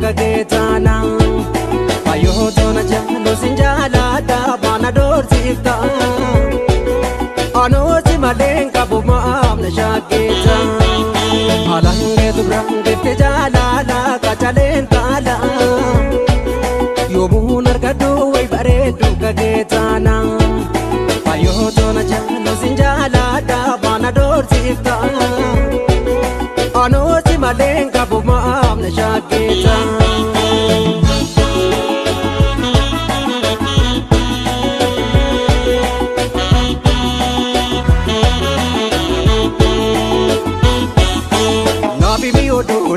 kagetana ayo tona jalo sinjala da bana dor sifta ano si malenka buma amna shaketa alange dubrang te jala la kachalen tala yomunar kadu way baredu kagetana ayo tona jalo sinjala da bana dor sifta ano si malenka buma amna shaketa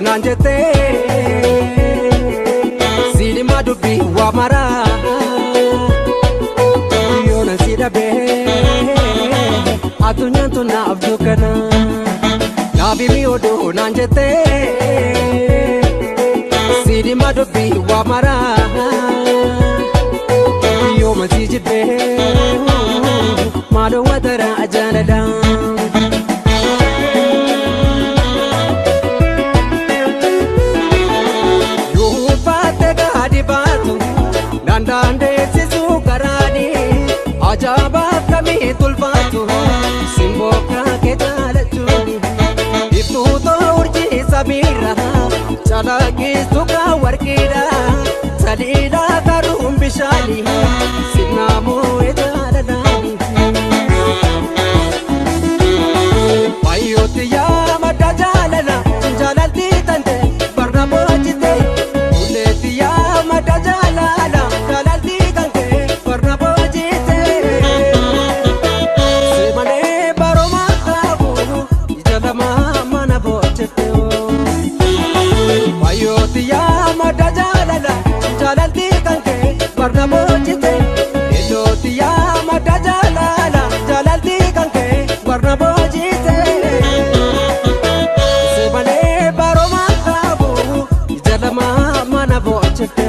nanjete sidi madubi wa mara yona sida be adunya to na abdukana nabi mi odo nanjete sidi madubi wa mara yoma sidi be mado wadara ajanada Nandande sisu karani ajaba kami tulfatu simboka ke jalchu itu to urji sabira chala ki suka warkira salila karum bishali sinamu ejalani ayotiya madajalana jalalti tante barnamo jite uletiya madajalana Barnamo jite elotiya madajalala jalalti kanke barnamo jite sebane baroma kabu jalama manabo chete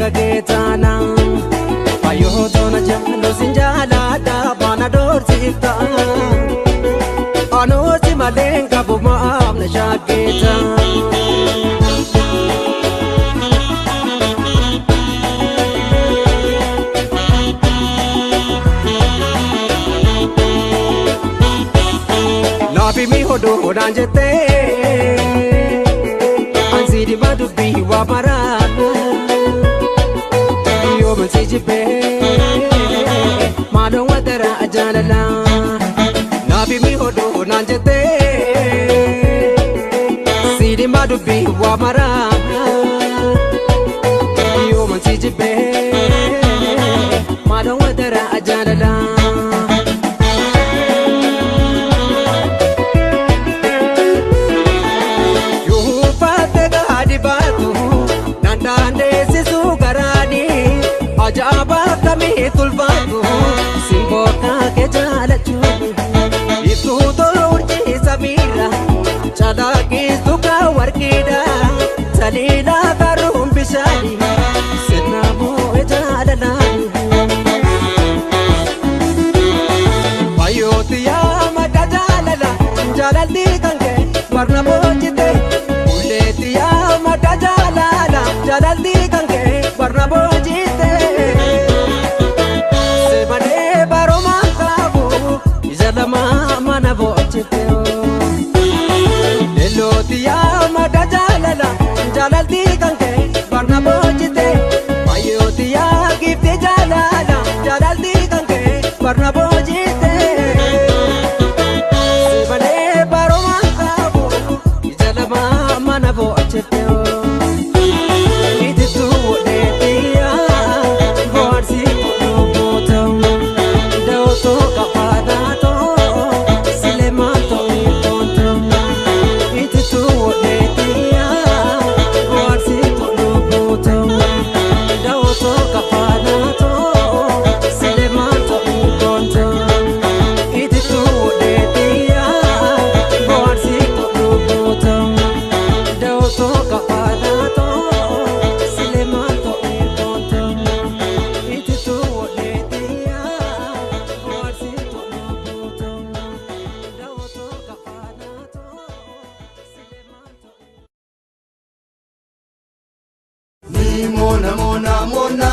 kagetana ayo tona jalo sinjala da bana dor sifta ano si malenka buma amna shaketa nabi mi hodo danjete ansidi madubi wa mara Sijibe Madon wadara ajalala Nabi mi hodo nanjete Sidi madubi wa mara Yoman sijibe Madon wadara ajalala Yufatega hadibatu Nandande sisu garani ajaba kami tulfatu simboka ke jalchu itu to urji sabira chala ki suka warkida salila karum bishali sinamu ejalana ayotiya madajalala jalalti kanke barnamo jite uletiya madajalala jalalti kanke barnamo manabo chiteo elotiya madajalala jalalti kanke barnamo jite ayotiya gifte jalala jalalti kanke barnamo jite sebane baroma kabu jalama manabo chiteo iditu letiya gorsi boto doto kapada What's mona mona mona